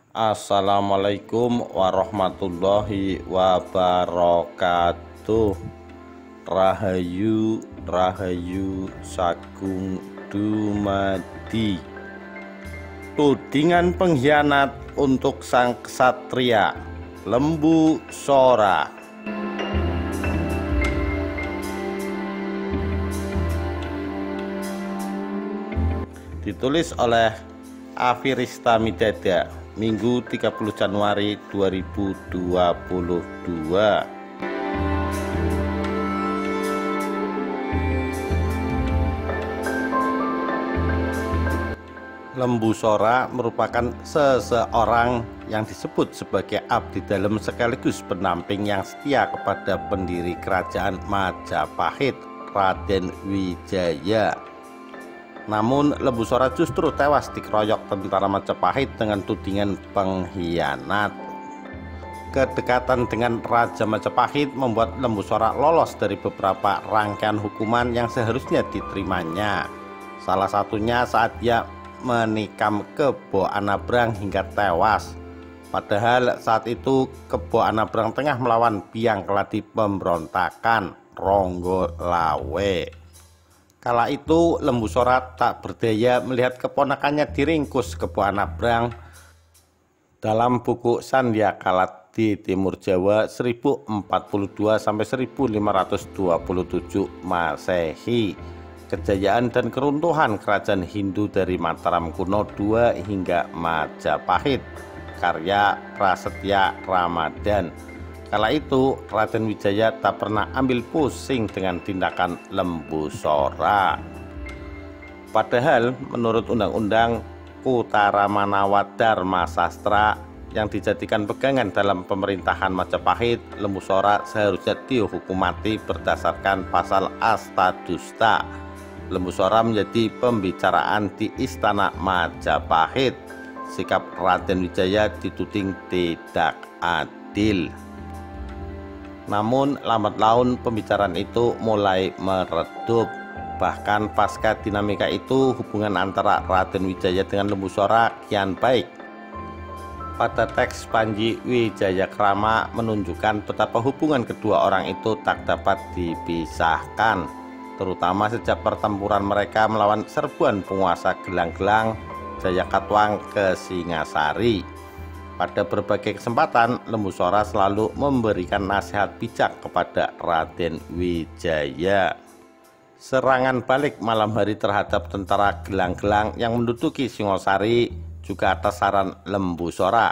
Assalamualaikum warahmatullahi wabarakatuh. Rahayu Rahayu Sagung Dumadi. Tudingan pengkhianat untuk sang ksatria Lembu Sora. Ditulis oleh Afirista Midada, Minggu 30 Januari 2022. Lembu Sora merupakan seseorang yang disebut sebagai abdi dalam sekaligus pendamping yang setia kepada pendiri kerajaan Majapahit, Raden Wijaya. Namun Lembu Sora justru tewas dikeroyok tentara Majapahit dengan tudingan pengkhianat. Kedekatan dengan Raja Majapahit membuat Lembu Sora lolos dari beberapa rangkaian hukuman yang seharusnya diterimanya. Salah satunya saat dia menikam Kebo Anabrang hingga tewas. Padahal saat itu Kebo Anabrang tengah melawan biang keladi pemberontakan Ronggolawe. Kala itu Lembu Sora tak berdaya melihat keponakannya diringkus Kebo Anabrang dalam buku Sandiakalat di Timur Jawa 1042-1527 Masehi. Kejayaan dan keruntuhan kerajaan Hindu dari Mataram kuno II hingga Majapahit, karya Prasetya Ramadan. Kala itu Raden Wijaya tak pernah ambil pusing dengan tindakan Lembu Sora. Padahal menurut Undang-Undang Kutaramanawa Dharma Sastra yang dijadikan pegangan dalam pemerintahan Majapahit, Lembu Sora seharusnya dihukum mati berdasarkan pasal Astadusta. Lembu Sora menjadi pembicaraan di Istana Majapahit. Sikap Raden Wijaya dituding tidak adil. Namun lambat laun pembicaraan itu mulai meredup. Bahkan pasca dinamika itu hubungan antara Raden Wijaya dengan Lembu Sora kian baik. Pada teks Panji Wijayakrama menunjukkan betapa hubungan kedua orang itu tak dapat dipisahkan, terutama sejak pertempuran mereka melawan serbuan penguasa Gelang-Gelang Jayakatwang ke Singasari. Pada berbagai kesempatan, Lembu Sora selalu memberikan nasihat bijak kepada Raden Wijaya. Serangan balik malam hari terhadap tentara Gelang-Gelang yang menduduki Singosari juga atas saran Lembu Sora.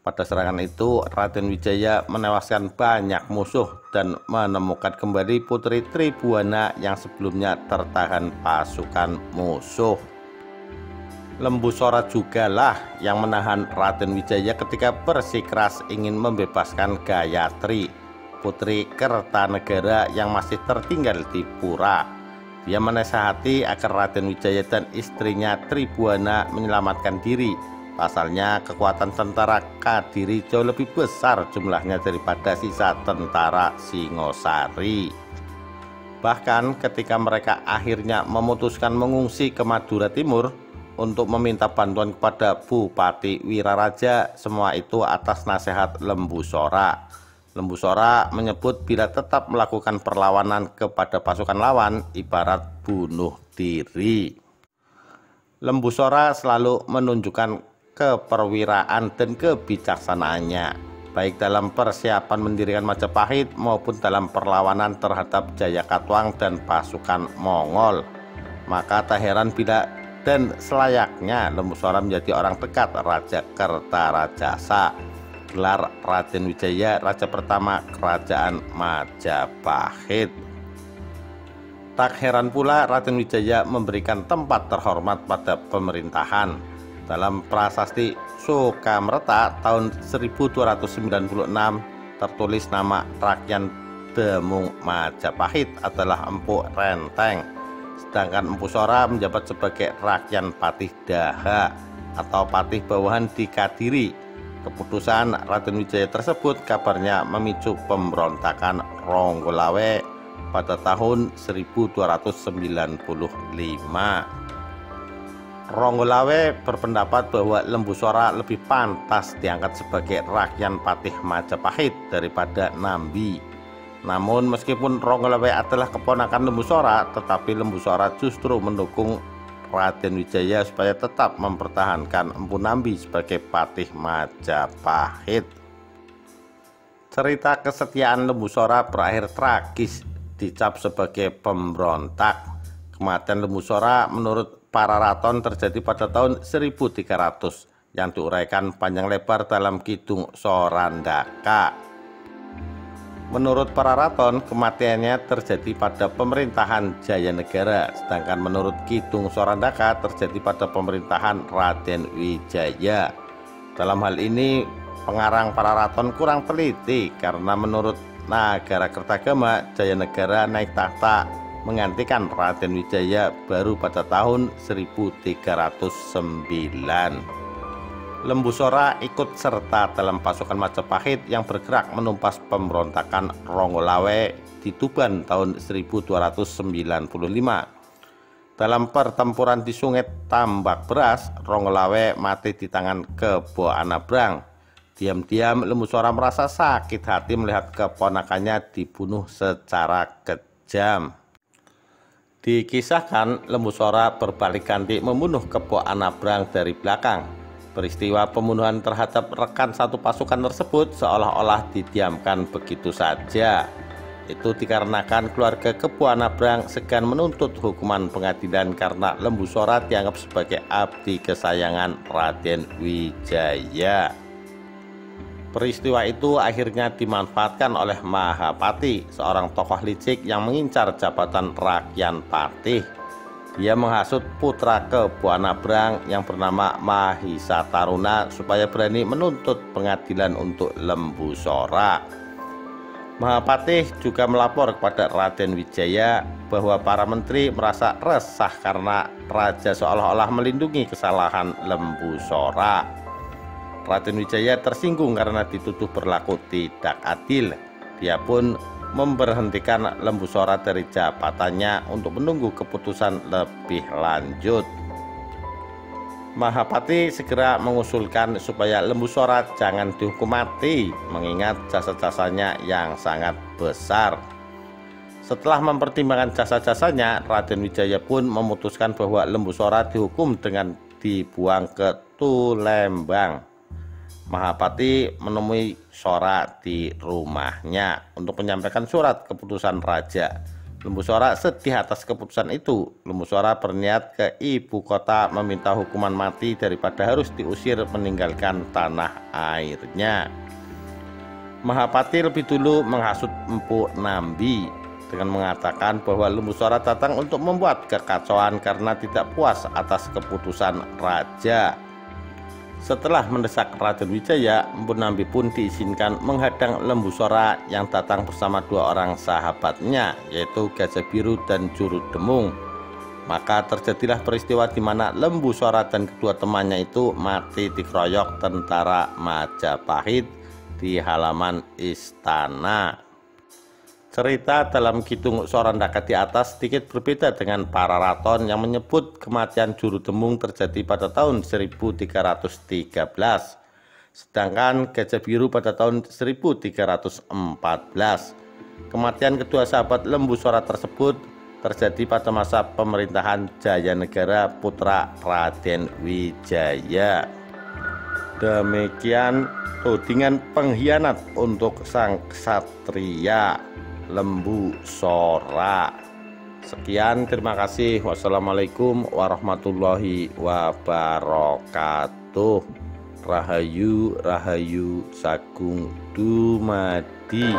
Pada serangan itu, Raden Wijaya menewaskan banyak musuh dan menemukan kembali Putri Tribuana yang sebelumnya tertahan pasukan musuh. Lembu Sora jugalah yang menahan Raden Wijaya ketika bersikeras ingin membebaskan Gayatri, Putri Kertanegara yang masih tertinggal di Pura. Dia menasihati agar Raden Wijaya dan istrinya Tribuana menyelamatkan diri. Pasalnya kekuatan tentara Kadiri jauh lebih besar jumlahnya daripada sisa tentara Singosari. Bahkan ketika mereka akhirnya memutuskan mengungsi ke Madura Timur untuk meminta bantuan kepada Bupati Wiraraja, semua itu atas nasihat Lembu Sora. Lembu Sora menyebut bila tetap melakukan perlawanan kepada pasukan lawan ibarat bunuh diri. Lembu Sora selalu menunjukkan keperwiraan dan kebijaksanaannya, baik dalam persiapan mendirikan Majapahit maupun dalam perlawanan terhadap Jayakatwang dan pasukan Mongol. Maka tak heran bila dan selayaknya Lembu Sora menjadi orang dekat Raja Kertarajasa, gelar Raden Wijaya raja pertama kerajaan Majapahit. Tak heran pula Raden Wijaya memberikan tempat terhormat pada pemerintahan. Dalam prasasti Sukamreta tahun 1296 tertulis nama Rakyan Demung Majapahit adalah Empu Renteng, sedangkan Empu Sora menjabat sebagai Rakyan Patih Daha atau Patih Bawahan di Kadiri. Keputusan Raden Wijaya tersebut kabarnya memicu pemberontakan Ronggolawe pada tahun 1295. Ronggolawe berpendapat bahwa Lembu Sora lebih pantas diangkat sebagai Rakyan Patih Majapahit daripada Nambi. Namun meskipun Ronggolawe adalah keponakan Lembu Sora, tetapi Lembu Sora justru mendukung Raden Wijaya supaya tetap mempertahankan Empu Nambi sebagai Patih Majapahit. Cerita kesetiaan Lembu Sora berakhir tragis, dicap sebagai pemberontak. Kematian Lembu Sora menurut para raton terjadi pada tahun 1300 yang diuraikan panjang lebar dalam Kidung Sorandaka. Menurut para raton, kematiannya terjadi pada pemerintahan Jayanegara, sedangkan menurut Kidung Sorandaka terjadi pada pemerintahan Raden Wijaya. Dalam hal ini, pengarang para raton kurang teliti karena menurut Nagara Kertagama, Jayanegara naik tahta menggantikan Raden Wijaya baru pada tahun 1309. Lembu Sora ikut serta dalam pasukan Majapahit yang bergerak menumpas pemberontakan Ronggolawe di Tuban tahun 1295. Dalam pertempuran di Sungai Tambak Beras, Ronggolawe mati di tangan Kebo Anabrang. Diam-diam Lembu Sora merasa sakit hati melihat keponakannya dibunuh secara kejam. Dikisahkan Lembu Sora berbalik ganti membunuh Kebo Anabrang dari belakang. Peristiwa pembunuhan terhadap rekan satu pasukan tersebut seolah-olah didiamkan begitu saja. Itu dikarenakan keluarga Kebo Anabrang segan menuntut hukuman pengadilan karena Lembu Sora dianggap sebagai abdi kesayangan Raden Wijaya. Peristiwa itu akhirnya dimanfaatkan oleh Mahapati, seorang tokoh licik yang mengincar jabatan Rakyan Patih. Dia menghasut putra Kebo Anabrang yang bernama Mahisa Taruna supaya berani menuntut pengadilan untuk Lembu Sora. Mahapati juga melapor kepada Raden Wijaya bahwa para menteri merasa resah karena raja seolah-olah melindungi kesalahan Lembu Sora. Raden Wijaya tersinggung karena dituduh berlaku tidak adil. Dia pun memberhentikan Lembu Sora dari jabatannya untuk menunggu keputusan lebih lanjut. Mahapati segera mengusulkan supaya Lembu Sora jangan dihukum mati, mengingat jasa-jasanya yang sangat besar. Setelah mempertimbangkan jasa-jasanya, Raden Wijaya pun memutuskan bahwa Lembu Sora dihukum dengan dibuang ke Tulembang. Mahapati menemui Sora di rumahnya untuk menyampaikan surat keputusan raja. Lembu Sora sedih atas keputusan itu. Lembu Sora berniat ke ibu kota meminta hukuman mati daripada harus diusir meninggalkan tanah airnya. Mahapati lebih dulu menghasut Empu Nambi dengan mengatakan bahwa Lembu Sora datang untuk membuat kekacauan karena tidak puas atas keputusan raja. Setelah mendesak Raden Wijaya, Empu Nambi pun diizinkan menghadang Lembu Sora yang datang bersama dua orang sahabatnya, yaitu Gajah Biru dan Juru Demung. Maka terjadilah peristiwa di mana Lembu Sora dan kedua temannya itu mati dikeroyok tentara Majapahit di halaman istana. Cerita dalam Kidung Sorandaka di atas sedikit berbeda dengan para raton yang menyebut kematian Juru Demung terjadi pada tahun 1313. Sedangkan Gajah Biru pada tahun 1314. Kematian kedua sahabat Lembu Sora tersebut terjadi pada masa pemerintahan Jayanegara putra Raden Wijaya. Demikian tudingan pengkhianat untuk sang ksatria Lembu Sora. Sekian, terima kasih. Wassalamualaikum warahmatullahi wabarakatuh. Rahayu Rahayu Sagung Dumadi.